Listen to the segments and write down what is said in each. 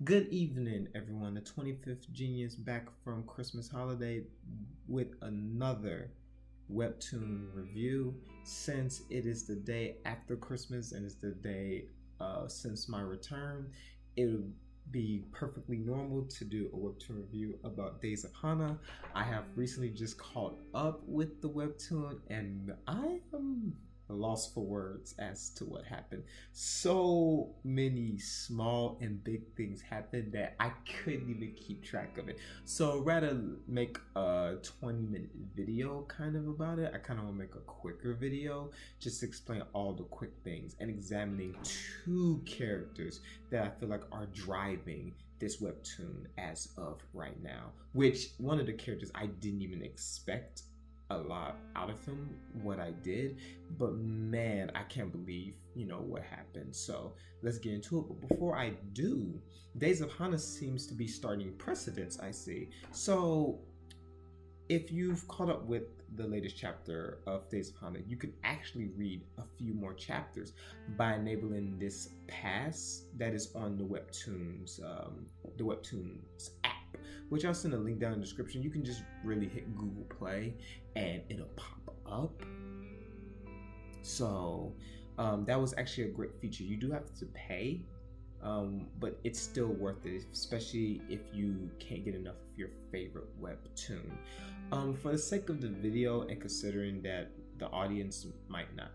Good evening, everyone. The 25th Genius back from Christmas holiday with another Webtoon review. Since it is the day after Christmas and it's the day since my return, it would be perfectly normal to do a Webtoon review about Days of Hana. I have recently just caught up with the Webtoon and I am lost for words as to what happened. So many small and big things happened that I couldn't even keep track of it. So rather make a 20-minute video kind of about it, I kind of want to make a quicker video just to explain all the quick things and examining two characters that I feel like are driving this webtoon as of right now, which one of the characters I didn't even expect a lot out of him, what I did, but man, I can't believe what happened. So let's get into it. But before I do, Days of Hana seems to be starting precedents, I see. So if you've caught up with the latest chapter of Days of Hana, you can actually read a few more chapters by enabling this pass that is on the Webtoons app, which I'll send a link down in the description. You can just really hit Google Play and it'll pop up. So that was actually a great feature. You do have to pay, but it's still worth it, especially if you can't get enough of your favorite webtoon. For the sake of the video and considering that the audience might not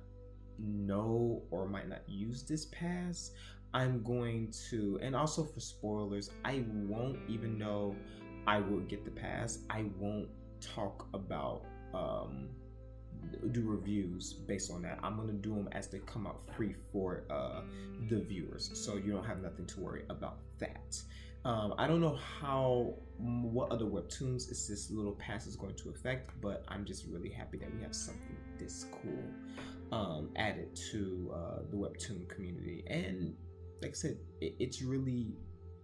know or might not use this pass, I'm going to, and also for spoilers, I won't, even though I will get the pass, I won't talk about do reviews based on that. I'm gonna do them as they come out free for the viewers, so you don't have nothing to worry about that. I don't know what other webtoons is this little pass is going to affect, but I'm just really happy that we have something this cool added to the webtoon community. And like I said, it's really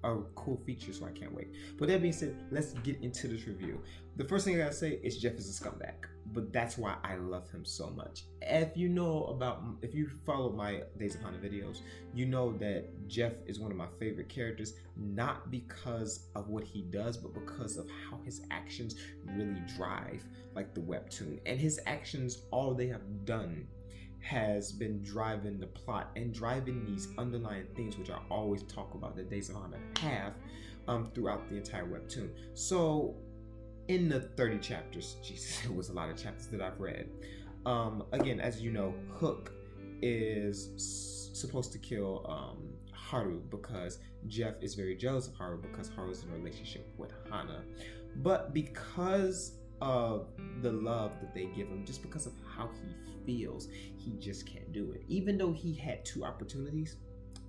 a cool feature, so I can't wait. But that being said, let's get into this review. The first thing I gotta say is Jeff is a scumbag, but that's why I love him so much. If you follow my Days of Hana videos, you know that Jeff is one of my favorite characters, not because of what he does, but because of how his actions really drive like the webtoon. And his actions, all they have done has been driving the plot and driving these underlying themes, which I always talk about that Days of Hana have throughout the entire webtoon. So in the 30 chapters, Jesus, it was a lot of chapters that I've read. Again, as you know, Hook is supposed to kill Haru because Jeff is very jealous of Haru because Haru is in a relationship with Hana. But because of the love that they give him, just because of how he feels, he just can't do it. Even though he had two opportunities,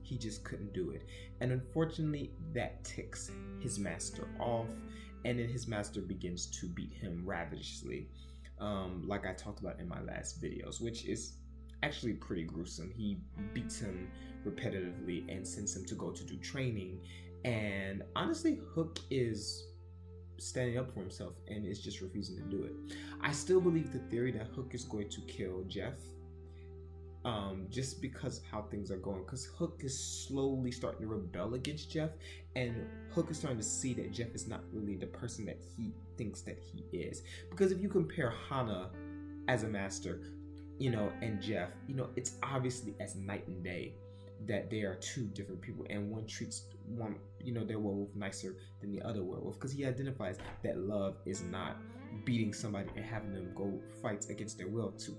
he just couldn't do it. And unfortunately, that ticks his master off, and then his master begins to beat him ravenously, like I talked about in my last videos, which is actually pretty gruesome. He beats him repetitively and sends him to go to do training. And honestly, Hook is standing up for himself and is just refusing to do it. I still believe the theory that Hook is going to kill Jeff, just because of how things are going, because Hook is slowly starting to rebel against Jeff, and Hook is starting to see that Jeff is not really the person that he thinks that he is. Because if you compare Hana as a master, and Jeff, it's obviously as night and day that they are two different people, and one treats their werewolf nicer than the other werewolf, because he identifies that love is not beating somebody and having them go fight against their will to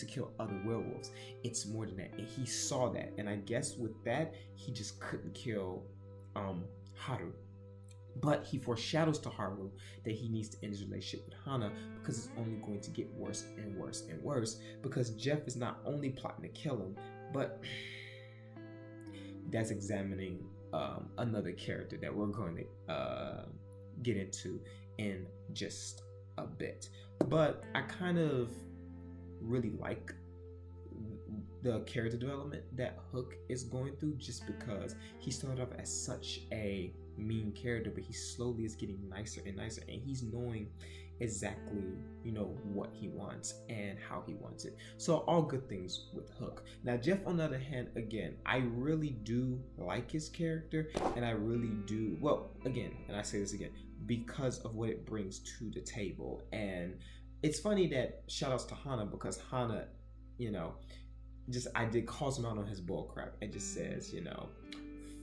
kill other werewolves. It's more than that, and he saw that, and I guess with that he just couldn't kill Haru. But he foreshadows to Haru that he needs to end his relationship with Hana because it's only going to get worse and worse and worse, because Jeff is not only plotting to kill him, but that's examining another character that we're going to get into in just a bit. But I kind of really like the character development that Hook is going through, just because he started off as such a mean character, but he slowly is getting nicer and nicer, and he's knowing exactly, what he wants and how he wants it. So all good things with Hook. Now Jeff, on the other hand, again, I really do like his character, and I really do, well, again, and I say this again, because of what it brings to the table. And it's funny that shout outs to Hana, because Hana, I did calls him out on his bull crap and just says,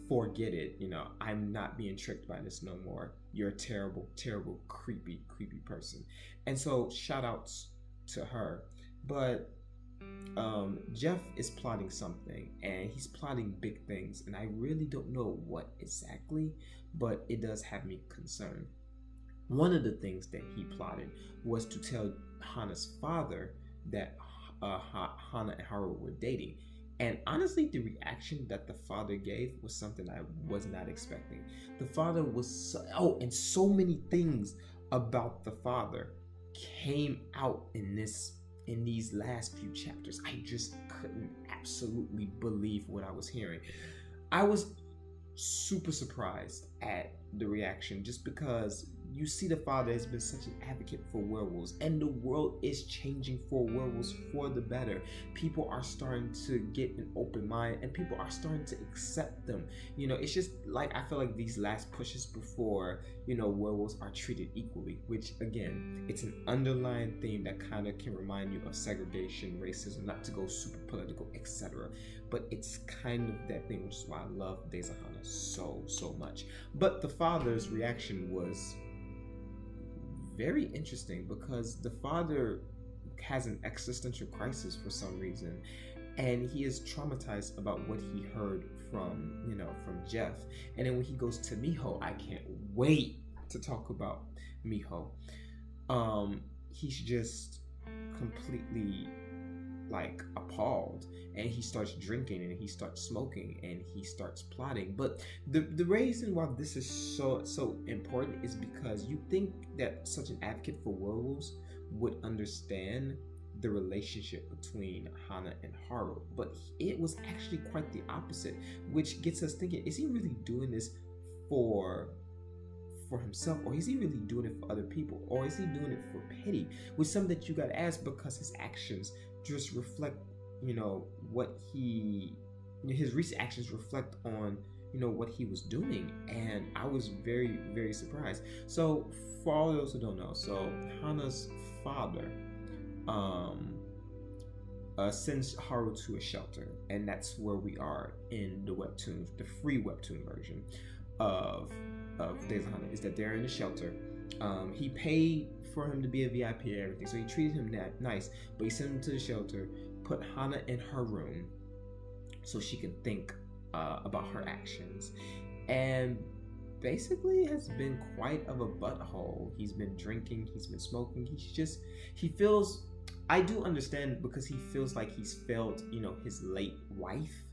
forget it, I'm not being tricked by this no more. You're a terrible, terrible, creepy person. And so shout outs to her. But Jeff is plotting something, and he's plotting big things, and I really don't know what exactly, but it does have me concerned. One of the things that he plotted was to tell Hana's father that Hana and Haru were dating. And honestly, the reaction that the father gave was something I was not expecting. The father was and so many things about the father came out in these last few chapters. I just couldn't absolutely believe what I was hearing. I was super surprised at the reaction, just because you see the father has been such an advocate for werewolves, and the world is changing for werewolves for the better. People are starting to get an open mind, and people are starting to accept them. It's just like, I feel like these last pushes before, werewolves are treated equally, which again, it's an underlying theme that kind of can remind you of segregation, racism, not to go super political, etc. But it's kind of that thing, which is why I love Days of Hana so much. But the father's reaction was very interesting, because the father has an existential crisis for some reason, and he is traumatized about what he heard from Jeff. And then when he goes to Miho, I can't wait to talk about Miho. He's just completely appalled, and he starts drinking, and he starts smoking, and he starts plotting. But the reason why this is so important is because you think that such an advocate for werewolves would understand the relationship between Hana and Haru, but it was actually quite the opposite, which gets us thinking, is he really doing this for himself, or is he really doing it for other people, or is he doing it for pity? Which is something that you gotta ask, because his actions just reflect, what his recent actions reflect on, what he was doing. And I was very, very surprised. So for all those who don't know, so Hana's father sends Haru to a shelter, and that's where we are in the webtoon, the free webtoon version of Days of Hana, is that they're in a shelter. He paid for him to be a VIP and everything, so he treated him nice, but he sent him to the shelter, put Hana in her room so she can think about her actions, and basically has been quite of a butthole. He's been drinking, he's been smoking, he feels, I do understand, because he feels like he's failed, his late wife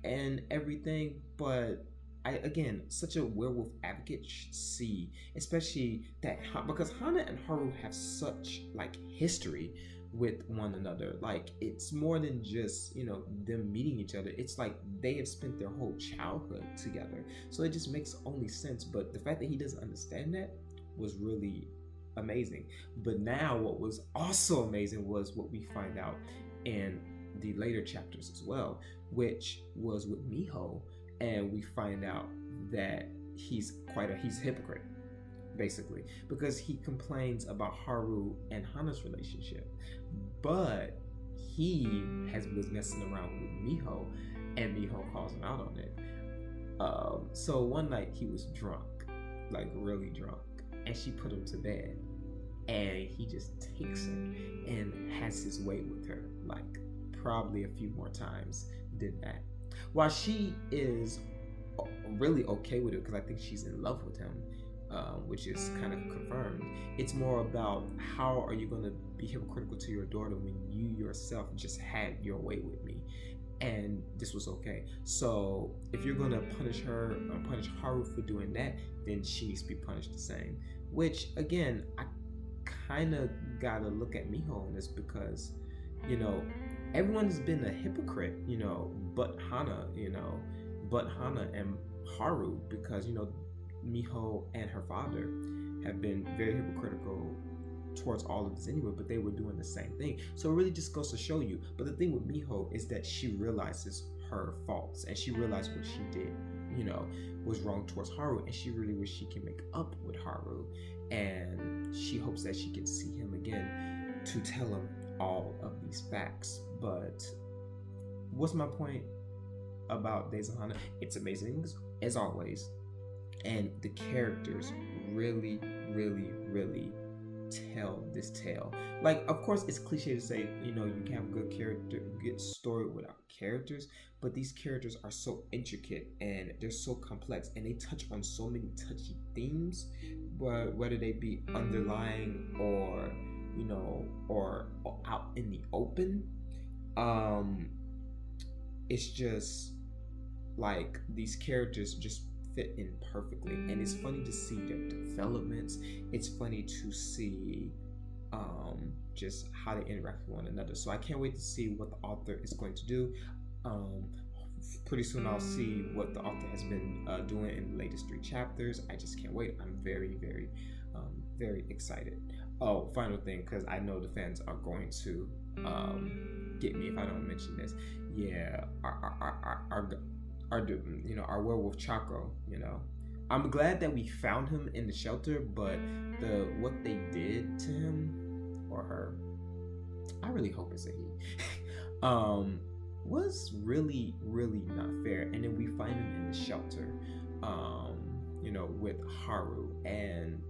and everything. But again, such a werewolf advocate should see, especially that, because Hana and Haru have such history with one another. It's more than just them meeting each other. It's like they have spent their whole childhood together, so it just makes only sense. But the fact that he doesn't understand that was really amazing. But now what was also amazing was what we find out in the later chapters as well, which was with Miho. And we find out that he's a hypocrite, basically, because he complains about Haru and Hana's relationship, but he was messing around with Miho, and Miho calls him out on it. So one night he was drunk, really drunk, and she put him to bed, and he just takes her and has his way with her, probably a few more times did that. While she is really okay with it, because I think she's in love with him, which is kind of confirmed, it's more about, how are you going to be hypocritical to your daughter when you yourself just had your way with me, and this was okay? So if you're going to punish her or punish Haru for doing that, then she needs to be punished the same. Which, again, I kind of gotta look at Miho on this, because everyone's been a hypocrite, but Hana, but Hana and Haru, because Miho and her father have been very hypocritical towards all of this anyway, but they were doing the same thing. So it really just goes to show you. But the thing with Miho is that she realizes her faults, and she realized what she did, was wrong towards Haru, and she really wish she can make up with Haru, and she hopes that she can see him again to tell him all of these facts. But what's my point about Days of Hana? It's amazing as always, and the characters really, really, really tell this tale. Like, of course, it's cliche to say, you can have a good story without characters, but these characters are so intricate and they're so complex, and they touch on so many touchy themes, but whether they be underlying or or out in the open, it's just like these characters just fit in perfectly, and it's funny to see their developments. It's funny to see just how they interact with one another. So I can't wait to see what the author is going to do. Pretty soon I'll see what the author has been doing in the latest 3 chapters. I just can't wait. I'm very, very, very excited. Oh, final thing, because I know the fans are going to get me if I don't mention this. Yeah, our werewolf Chaco, I'm glad that we found him in the shelter, but what they did to him or her, I really hope it's a he, was really, really not fair. And then we find him in the shelter, with Haru, and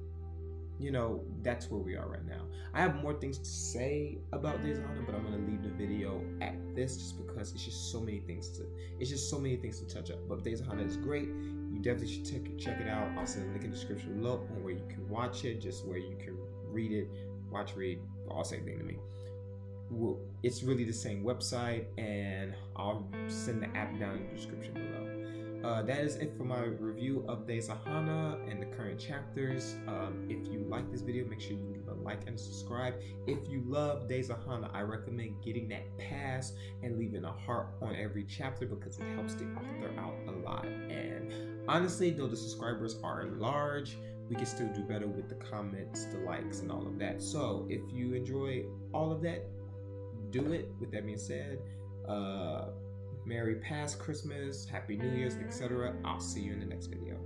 that's where we are right now. I have more things to say about Days of Hana, but I'm gonna leave the video at this just because it's just so many things to touch up. But Days of Hana is great. You definitely should check it out. I'll send a link in the description below on where you can watch it, just where you can read it, read, all same thing to me. Well, it's really the same website, and I'll send the app down in the description below. That is it for my review of Days of Hana and the current chapters. If you like this video, make sure you leave a like and subscribe. If you love Days of Hana, I recommend getting that pass and leaving a heart on every chapter, because it helps the author out a lot. And honestly, though the subscribers are large, we can still do better with the comments, the likes, and all of that. So if you enjoy all of that, do it. With that being said, Merry past Christmas, Happy New Year's, etc. I'll see you in the next video.